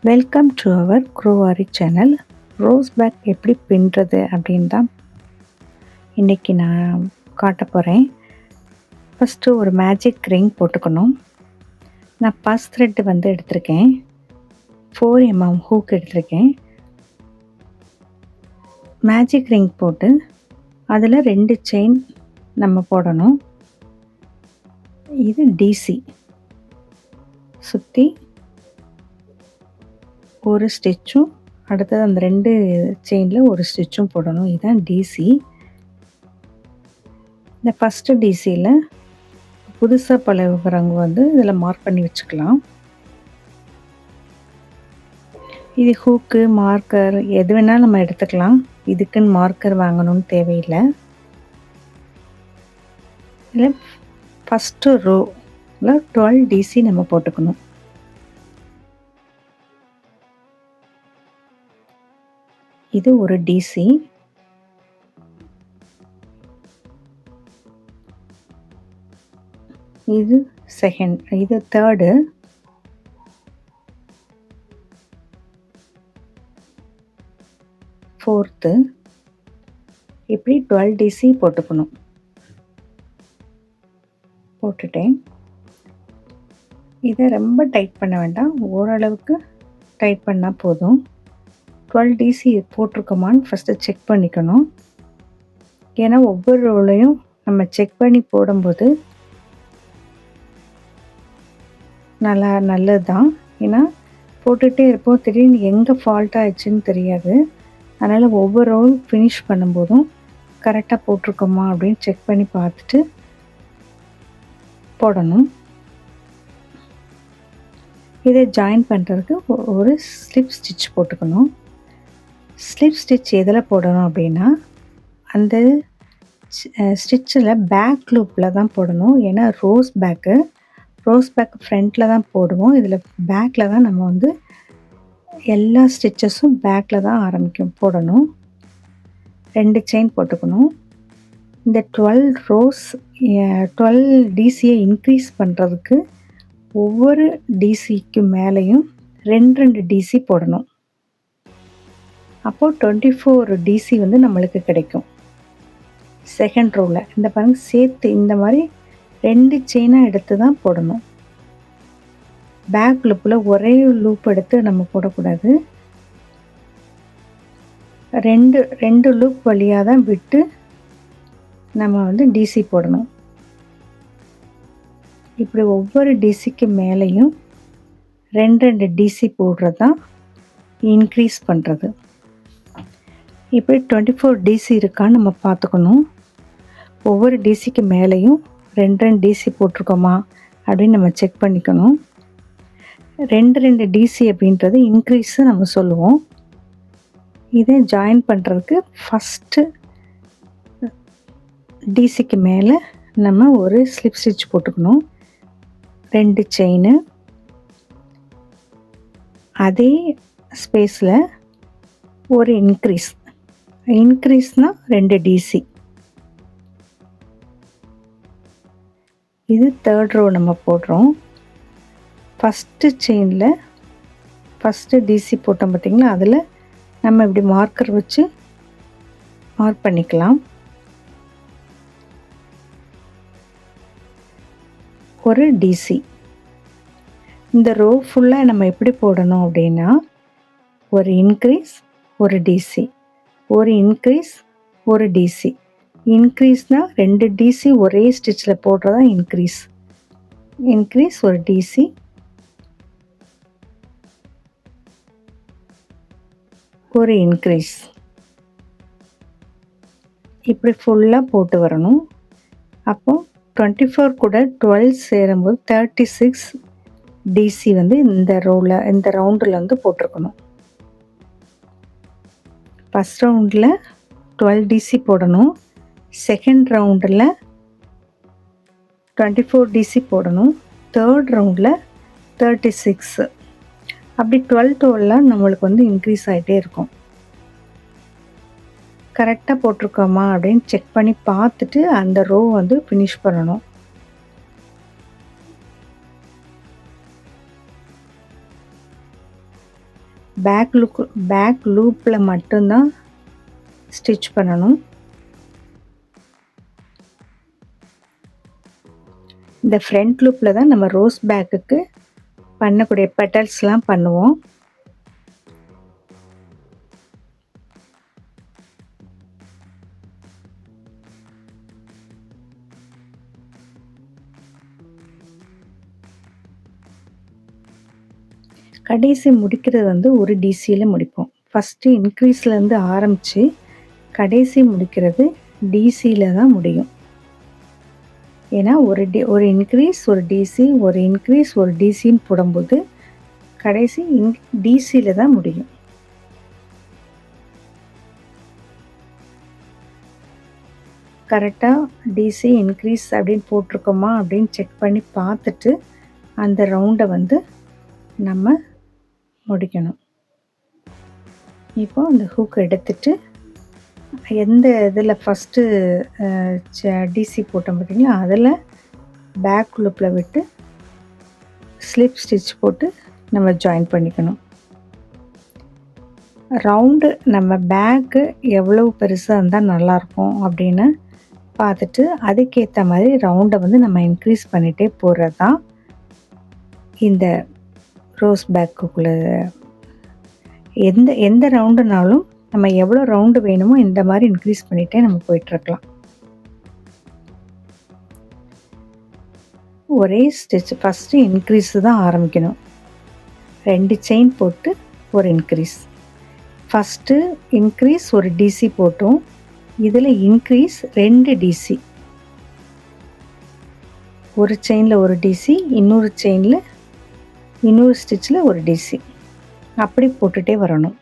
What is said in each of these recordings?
Welcome to our க்ரோவாரி channel. Rose bag எப்படி பின்னுறது அப்படின்னு தான் இன்றைக்கி நான் காட்ட போகிறேன். ஃபஸ்ட்டு ஒரு மேஜிக் ரிங் போட்டுக்கணும். நான் பஸ் த்ரெட்டு எடுத்திருக்கேன். 4mm ஹூக் எடுத்திருக்கேன். மேஜிக் ரிங் போட்டு அதில் 2 செயின் நம்ம போடணும். இது டிசி சுற்றி ஒரு ஸ்டிச்சும் அடுத்தது அந்த 2 செயினில் ஒரு ஸ்டிச்சும் போடணும். இதுதான் டிசி. இந்த ஃபஸ்ட்டு டிசியில் புதுசாக பழகுறவங்க இதில் மார்க் பண்ணி வச்சுக்கலாம். இது ஹூக்கு மார்க்கர் எது வேணால் நம்ம எடுத்துக்கலாம். இதுக்குன்னு மார்க்கர் வாங்கணும்னு தேவையில்லை. இதில் ஃபஸ்ட்டு ரோவில் 12 டிசி நம்ம போட்டுக்கணும். இது ஒரு டிசி. இது செகண்ட், இது தேர்டு, ஃபோர்த்து, இப்படி 12 டிசி போட்டுக்கணும். போட்டுட்டேன். இதை ரொம்ப டைட் பண்ண வேண்டாம், ஓரளவுக்கு டைட் பண்ணால் போதும். 12 டிசி போட்டிருக்கோமான்னு ஃபஸ்ட்டு செக் பண்ணிக்கணும். ஏன்னா ஒவ்வொரு ரோலையும் நம்ம செக் பண்ணி போடும்போது நல்லது தான். ஏன்னா போட்டுகிட்டே இருப்போம், திடீர்னு எங்கே ஃபால்ட் ஆகிடுச்சின்னு தெரியாது. அதனால் ஒவ்வொரு ரோல் ஃபினிஷ் பண்ணும்போதும் கரெக்டாக போட்டிருக்கோமா அப்படின்னு செக் பண்ணி பார்த்துட்டு போடணும். இதை ஜாயின் பண்ணுறதுக்கு ஒரு ஸ்லிப் ஸ்டிச் போட்டுக்கணும். ஸ்லிப் ஸ்டிச் எதில் போடணும் அப்படின்னா அந்த ஸ்டிச்சில் பேக் லூப்பில் தான் போடணும். ஏன்னா ரோஸ் பேக் ஃப்ரண்ட்டில் தான் போடுவோம். இதில் பேக்கில் தான் நம்ம எல்லா ஸ்டிச்சஸும் பேக்கில் தான் போடணும். 2 செயின் போட்டுக்கணும். இந்த 12 டிசியை இன்க்ரீஸ் பண்ணுறதுக்கு ஒவ்வொரு டிசிக்கு மேலேயும் 2 டிசி போடணும். அப்போது 24 டிசி நம்மளுக்கு கிடைக்கும். செகண்ட் ரோவில் இந்த பாருங்க சேர்த்து இந்த மாதிரி 2 செயினாக எடுத்து தான் போடணும். பேக் லூப்பில் ஒரே லூப் எடுத்து நம்ம போடக்கூடாது. 2 லூப் வழியாக தான் விட்டு நம்ம டிசி போடணும். இப்படி ஒவ்வொரு டிசிக்கு மேலேயும் 2 டிசி போடுறது தான் இன்க்ரீஸ் பண்ணுறது. இப்படி 24 டிசி இருக்கான்னு நம்ம பார்த்துக்கணும். ஒவ்வொரு டிசிக்கு மேலேயும் 2 டிசி போட்டிருக்கோமா அப்படின்னு நம்ம செக் பண்ணிக்கணும். 2 டிசி அப்படின்றது இன்க்ரீஸு நம்ம சொல்லுவோம். இதை ஜாயின் பண்ணுறதுக்கு ஃபஸ்ட்டு டிசிக்கு மேலே நம்ம ஒரு ஸ்லிப் ஸ்டிச் போட்டுக்கணும். 2 செயின், அதே ஸ்பேஸில் ஒரு இன்க்ரீஸ்னால் 2 டிசி. இது தேர்ட் ரோ நம்ம போடுறோம். ஃபஸ்ட்டு செயினில் ஃபஸ்ட்டு டிசி போட்டோம் பார்த்திங்களா, அதில் நம்ம இப்படி மார்க்கர் வச்சு மார்க் பண்ணிக்கலாம். ஒரு டிசி. இந்த ரோ ஃபுல்லாக நம்ம எப்படி போடணும் அப்படின்னா ஒரு இன்க்ரீஸ், ஒரு டிசி, ஒரு இன்க்ரீஸ், ஒரு டிசி. இன்க்ரீஸ்னால் 2 டிசி ஒரே ஸ்டிச்சில் போடுறதா இன்க்ரீஸ், ஒரு டிசி, ஒரு இன்க்ரீஸ். இப்படி ஃபுல்லாக போட்டு வரணும். அப்போ 24 கூட 12 சேரும்போது 36 டிசி இந்த ரவுண்டில் போட்டிருக்கணும். ஃபஸ்ட் ரவுண்டில் 12 டிசி போடணும். செகண்ட் ரவுண்டில் 24 டிசி போடணும். தேர்ட் ரவுண்டில் 36. அப்படி 12 நம்மளுக்கு இன்க்ரீஸ் ஆகிட்டே இருக்கும். கரெக்டாக போட்டிருக்கோமா அப்படின்னு செக் பண்ணி பார்த்துட்டு அந்த ரோ ஃபினிஷ் பண்ணணும். பேக் லூப்பில் மட்டும்தான் ஸ்டிச் பண்ணணும். இந்த ஃப்ரண்ட் லூப்பில் தான் நம்ம ரோஸ் பேக்குக்கு பண்ணக்கூடிய பெட்டல்ஸ்லாம் பண்ணுவோம். கடைசி முடிக்கிறது வந்து ஒரு டிசியில் முடிப்போம். ஃபஸ்ட்டு இன்க்ரீஸ்லேருந்து ஆரம்பித்து கடைசி முடிக்கிறது டிசியில் தான் முடியும். ஏன்னா ஒரு இன்க்ரீஸ் ஒரு டிசி, ஒரு இன்க்ரீஸ் ஒரு டிசின்னு போடும்போது கடைசி டிசியில் தான் முடியும். கரெக்டாக டிசி இன்க்ரீஸ் அப்படின்னு போட்டிருக்கோமா அப்படின்னு செக் பண்ணி பார்த்துட்டு அந்த ரவுண்டை வந்து நம்ம முடிக்கணும். இப்போ அந்த ஹூக் எடுத்துட்டு எந்த இதில் ஃபஸ்ட்டு டிசி போட்டோம் பார்த்திங்களா, அதில் பேக் லூப்பில் விட்டு ஸ்லிப் ஸ்டிச் போட்டு நம்ம ஜாயின் பண்ணிக்கணும். ரவுண்டு நம்ம பேக்கு எவ்வளவு பெருசாக இருந்தால் நல்லாயிருக்கும் அப்படின்னு பார்த்துட்டு அதுக்கேற்ற மாதிரி ரவுண்டை வந்து நம்ம இன்க்ரீஸ் பண்ணிகிட்டே போகிறது தான் இந்த ரோஸ் பேக்குக்குள்ளே. எந்த ரவுண்டுனாலும் நம்ம எவ்வளோ ரவுண்டு வேணுமோ இந்த மாதிரி இன்க்ரீஸ் பண்ணிகிட்டே நம்ம போயிட்டுருக்கலாம். ஒரே ஸ்டிச் ஃபஸ்ட்டு இன்க்ரீஸு தான் ஆரம்பிக்கணும். 2 செயின் போட்டு ஒரு இன்க்ரீஸ். ஃபஸ்ட்டு இன்க்ரீஸ் ஒரு டிசி போட்டோம். இதில் இன்க்ரீஸ் 2 டிசி. ஒரு செயினில் ஒரு டிசி, இன்னொரு செயினில் இன்னொரு ஸ்டிச்சில் ஒரு டிசி, அப்படி போட்டுகிட்டே வரணும்.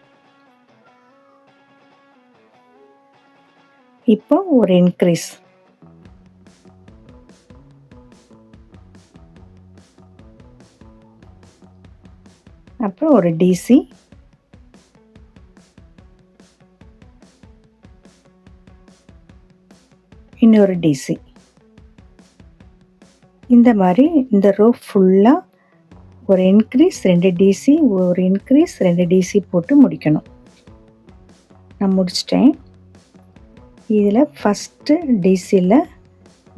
இப்போ ஒரு இன்க்ரீஸ். அப்புறம் ஒரு டிசி, இன்னொரு டிசி. இந்த மாதிரி இந்த ரோ ஃபுல்லாக ஒரு இன்க்ரீஸ் 2 டிசி, ஒரு இன்க்ரீஸ் 2 டிசி போட்டு முடிக்கணும். நான் முடிச்சிட்டேன். இதில் ஃபஸ்ட்டு டிசியில்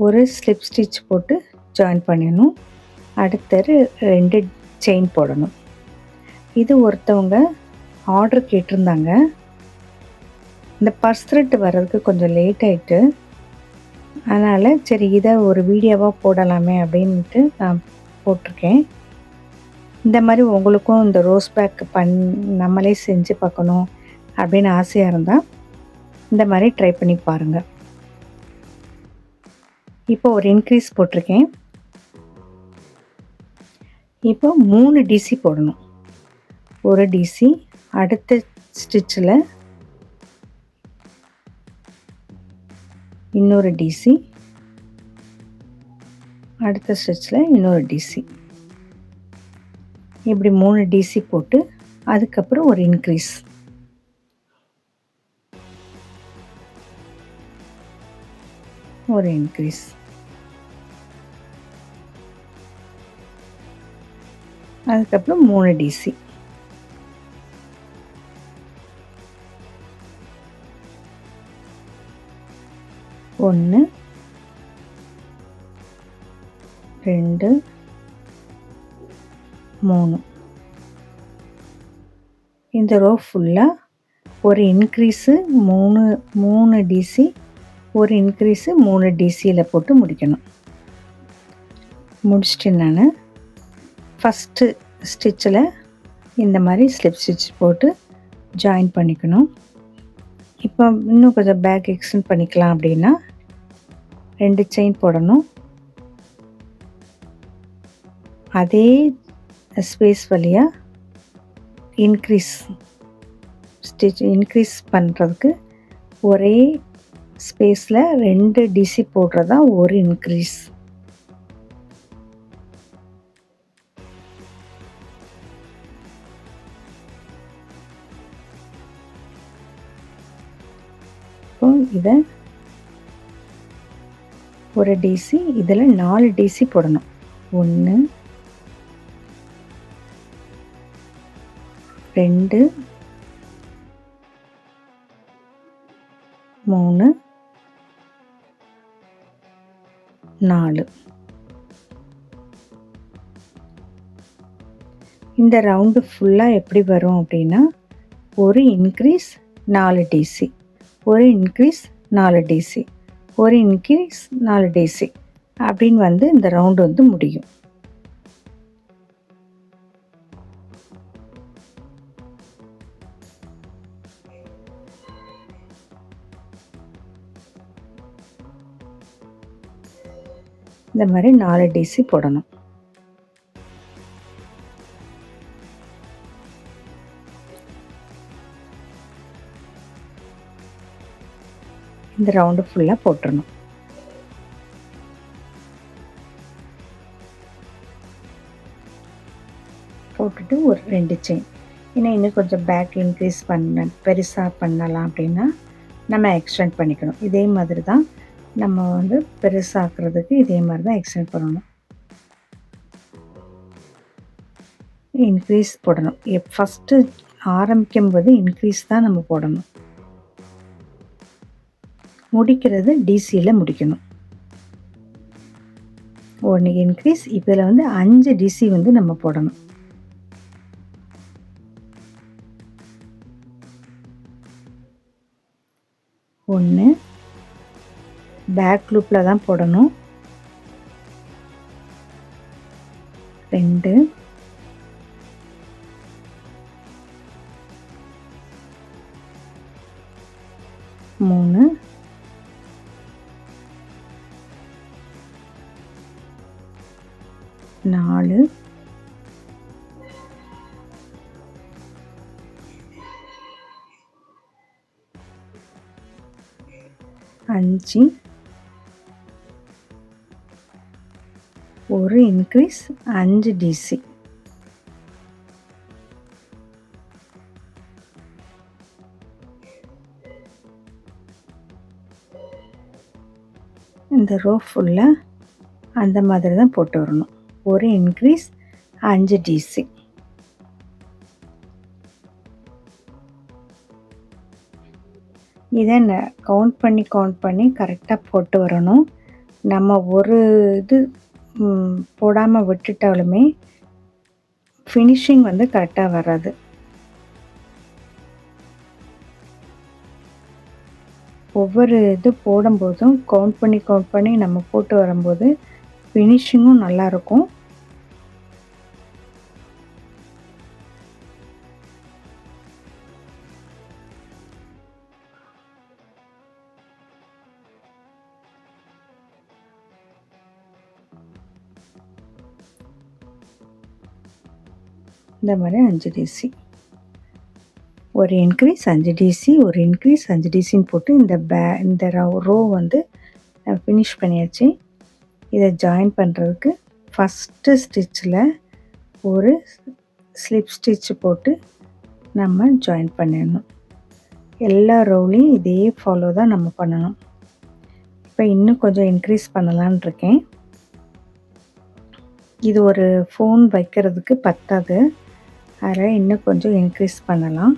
ஒரு ஸ்லிப் ஸ்டிச் போட்டு ஜாயின் பண்ணிடணும். அடுத்தது 2 செயின் போடணும். இது ஒருத்தவங்க ஆர்டர் கேட்டிருந்தாங்க. இந்த பர்ஸ் த்ரெட் வர்றதுக்கு கொஞ்சம் லேட் ஆகிட்டு, அதனால் சரி இதை ஒரு வீடியோவாக போடலாமே அப்படின்ட்டு நான் போட்டிருக்கேன். இந்த மாதிரி உங்களுக்கும் இந்த ரோஸ் பேக் நம்மளே செஞ்சு பார்க்கணும் அப்படின்னு ஆசையாக இருந்தால் இந்த மாதிரி ட்ரை பண்ணி பாருங்கள். இப்போ ஒரு இன்க்ரீஸ் போட்டிருக்கேன். இப்போ 3 டிசி போடணும். ஒரு டிசி, அடுத்த ஸ்டிச்சில் இன்னொரு டிசி, அடுத்த ஸ்டிச்சில் இன்னொரு டிசி, இப்படி 3 டிசி போட்டு அதுக்கப்புறம் ஒரு இன்க்ரீஸ். ஒரு இன்க்ரீஸ். அதுக்கப்புறம் 3 டிசி. ஒன்று, 2, 3. இந்த ரோ ஃபுல்லாக ஒரு இன்க்ரீஸு 3 டிசி, ஒரு இன்க்ரீஸு 3 டிசியில் போட்டு முடிக்கணும். முடிச்சுட்டு நான் ஃபஸ்ட்டு ஸ்டிச்சில் இந்த மாதிரி ஸ்லிப் ஸ்டிச் போட்டு ஜாயின் பண்ணிக்கணும். இப்போ இன்னும் கொஞ்சம் பேக் எக்ஸ்டெண்ட் பண்ணிக்கலாம் அப்படின்னா 2 செயின் போடணும். அதே ஸ்பேஸ் வழியாக இன்க்ரீஸ் பண்ணுறதுக்கு ஒரே ஸ்பேஸில் 2 டிசி போடுறது தான் ஒரு இன்க்ரீஸ். இப்போ இதை ஒரு டிசி, இதில் 4 டிசி போடணும். 1, 2, 3, 4. இந்த ரவுண்டு ஃபுல்லா எப்படி வரும் அப்படின்னா, ஒரு இன்க்ரீஸ் 4 டிசி, ஒரு இன்க்ரீஸ் 4 டிசி, ஒரு இன்க்ரீஸ் 4 டிசி அப்படின்னு வந்து இந்த ரவுண்டு வந்து முடியும். இந்த மாதிரி 4 டிசி போடணும். இந்த ரவுண்டு ஃபுல்லாக போட்டுறணும். போட்டுட்டு ஒரு 2 செயின். இன்னும் கொஞ்சம் பேக் இன்க்ரீஸ் பெருசாக பண்ணலாம் அப்படின்னா நம்ம எக்ஸ்டெண்ட் பண்ணிக்கணும். இதே மாதிரி தான் நம்ம வந்து பெருசாக்குறதுக்கு இதே மாதிரி தான் எக்ஸ்டெண்ட் பண்ணணும். இன்க்ரீஸ் போடணும். ஃபஸ்ட்டு ஆரம்பிக்கும் போது இன்க்ரீஸ் தான் நம்ம போடணும். முடிக்கிறது டிசியில் முடிக்கணும். 1 இன்க்ரீஸ். இதில் வந்து 5 டிசி வந்து நம்ம போடணும். ஒன்று பேக் லூப்பில் தான் போடணும். 2, 3, 4, 5, ஒரு இன்க்ரீஸ் 5 டிசி. இந்த ரோ ஃபுல்லாக அந்த மாதிரி தான் போட்டு வரணும். ஒரு இன்க்ரீஸ் 5 டிசி. இதை கவுண்ட் பண்ணி கரெக்டாக போட்டு வரணும். நம்ம ஒரு இது போடாமல் விட்டுட்டாலுமே ஃபினிஷிங் வந்து கரெக்டாக வராது. ஒவ்வொரு இது போடும்போதும் கவுண்ட் பண்ணி நம்ம போட்டு வரும்போது ஃபினிஷிங்கும் நல்லாயிருக்கும். இந்த மாதிரி 5 டிசி. ஒரு இன்க்ரீஸ் 5 டிசி, ஒரு இன்க்ரீஸ் 5 டிசின்னு போட்டு இந்த ரோ வந்து ஃபினிஷ் பண்ணியாச்சு. இதை ஜாயின் பண்ணுறதுக்கு ஃபஸ்ட்டு ஸ்டிச்சில் ஒரு ஸ்லிப் ஸ்டிச் போட்டு நம்ம ஜாயின் பண்ணிடணும். எல்லா ரோலையும் இதே ஃபாலோ தான் நம்ம பண்ணணும். இப்போ இன்னும் கொஞ்சம் இன்க்ரீஸ் பண்ணலான் இருக்கேன். இது ஒரு ஃபோன் வைக்கிறதுக்கு பத்தாது, அதில் இன்னும் கொஞ்சம் இன்க்ரீஸ் பண்ணலாம்.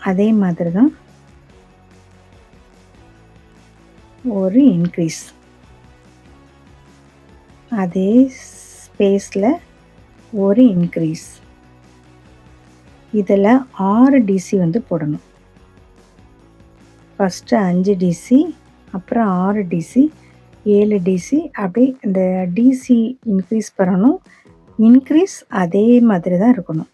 அதே மாதிரி தான் ஒரு இன்க்ரீஸ், அதே ஸ்பேஸில் ஒரு இன்க்ரீஸ். இதில் 6 டிசி வந்து போடணும். ஃபஸ்ட்டு 5 டிசி, அப்புறம் 6 டிசி, 7 டிசி, அப்படி இந்த டிசி இன்க்ரீஸ் பண்ணணும். இன்க்ரீஸ் அதே மாதிரி தான் இருக்கணும்.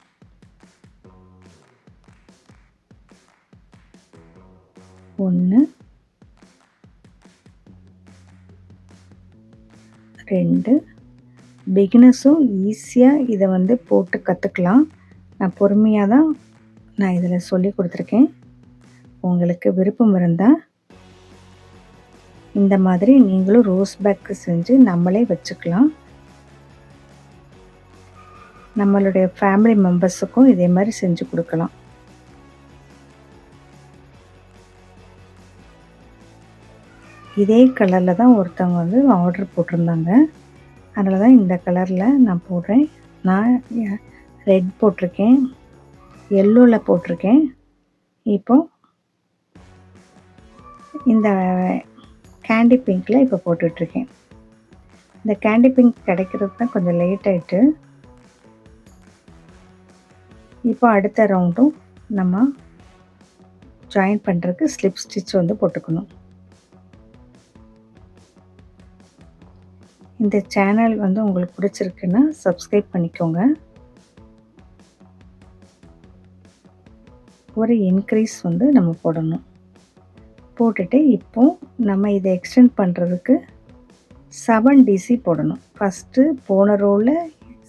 ஒன்று, 2. பிகினர்ஸும் ஈஸியாக இதை வந்து போட்டு கற்றுக்கலாம். நான் பொறுமையாக தான் நான் இதில் சொல்லி கொடுத்துருக்கேன். உங்களுக்கு விருப்பம் இருந்தால் இந்த மாதிரி நீங்களும் ரோஸ் பேக்கு செஞ்சு நம்மளே வச்சுக்கலாம். நம்மளுடைய ஃபேமிலி மெம்பர்ஸுக்கும் இதே மாதிரி செஞ்சு கொடுக்கலாம். இதே கலரில் தான் ஒருத்தவங்க வந்து ஆர்டர் போட்டிருந்தாங்க. அதனால தான் இந்த கலரில் நான் போடுறேன். நான் ரெட் போட்டிருக்கேன், எல்லோவில் போட்டிருக்கேன். இப்போ இந்த கேண்டி பிங்க்கில் இப்போ போட்டுட்ருக்கேன். இந்த கேண்டி பிங்க் கிடைக்கிறது தான் கொஞ்சம் லேட் ஆகிட்டு. இப்போ அடுத்த ரவுண்டும் நம்ம ஜாயின் பண்ணுறதுக்கு ஸ்லிப் ஸ்டிச் வந்து போட்டுக்கணும். இந்த சேனல் வந்து உங்களுக்கு பிடிச்சிருக்குன்னா சப்ஸ்கிரைப் பண்ணிக்கோங்க. ஒரு இன்க்ரீஸ் வந்து நம்ம போடணும். போட்டுட்டு இப்போ நம்ம இதை எக்ஸ்டெண்ட் பண்ணுறதுக்கு 7 டிசி போடணும். ஃபஸ்ட்டு போன ரோவில்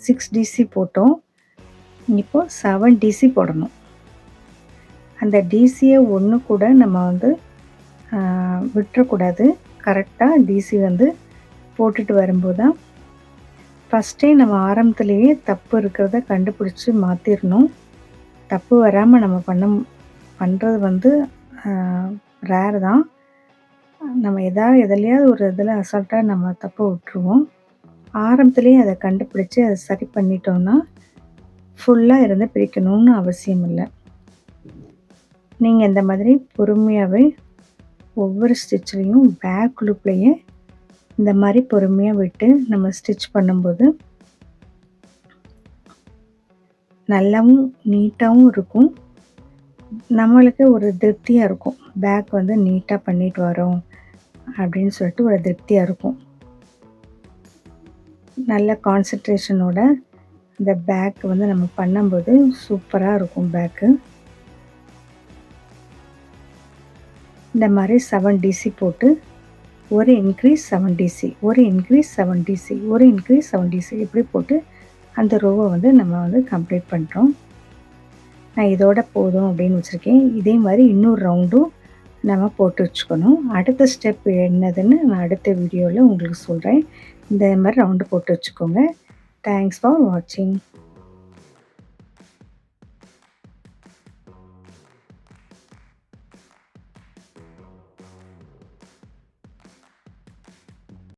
6 டிசி போட்டோம். இப்போ 7 டிசி போடணும். அந்த டிசியை ஒன்று கூட நம்ம வந்து விட்டுறக்கூடாது. கரெக்டாக டிசி வந்து போட்டுட்டு வரும்போது தான் ஃபஸ்ட்டே நம்ம ஆரம்பத்துலேயே தப்பு இருக்கிறத கண்டுபிடிச்சி மாற்றிடணும். தப்பு வராமல் நம்ம பண்ணுறது வந்து ரேர் தான். நம்ம எதுலையாவது ஒரு இதில் அசால்ட்டாக நம்ம தப்பை விட்டுருவோம். ஆரம்பத்துலேயே அதை கண்டுபிடிச்சி அதை சரி பண்ணிட்டோம்னா ஃபுல்லாக இருந்து பிரிக்கணும்னு அவசியம் இல்லை. நீங்கள் இந்த மாதிரி பொறுமையாகவே ஒவ்வொரு ஸ்டிச்லேயும் பேக் லூப்லேயே இந்த மாதிரி பொறுமையாக விட்டு நம்ம ஸ்டிச் பண்ணும்போது நல்லாவும் நீட்டாகவும் இருக்கும். நம்மளுக்கு ஒரு திருப்தியாக இருக்கும். பேக் வந்து நீட்டாக பண்ணிட்டு வரோம் அப்படின்னு சொல்லிட்டு ஒரு திருப்தியாக இருக்கும். நல்ல கான்சன்ட்ரேஷனோட இந்த பேக் வந்து நம்ம பண்ணும்போது சூப்பராக இருக்கும் பேக்கு. இந்த மாதிரி 7 டிசி போட்டு ஒரு இன்க்ரீஸ் 7 டிசி, ஒரு இன்க்ரீஸ் 7 டிசி, ஒரு இன்க்ரீஸ் 7 டிசி இப்படி போட்டு அந்த ரோவை வந்து நம்ம வந்து கம்ப்ளீட் பண்ணுறோம். நான் இதோட போதும் அப்படின்னு வச்சுருக்கேன். இதே மாதிரி இன்னொரு ரவுண்டும் நம்ம போட்டு வச்சுக்கணும். அடுத்த ஸ்டெப் என்னதுன்னு நான் அடுத்த வீடியோவில் உங்களுக்கு சொல்கிறேன். இந்த மாதிரி ரவுண்டு போட்டு வச்சுக்கோங்க. தேங்க்ஸ் ஃபார் வாட்சிங்.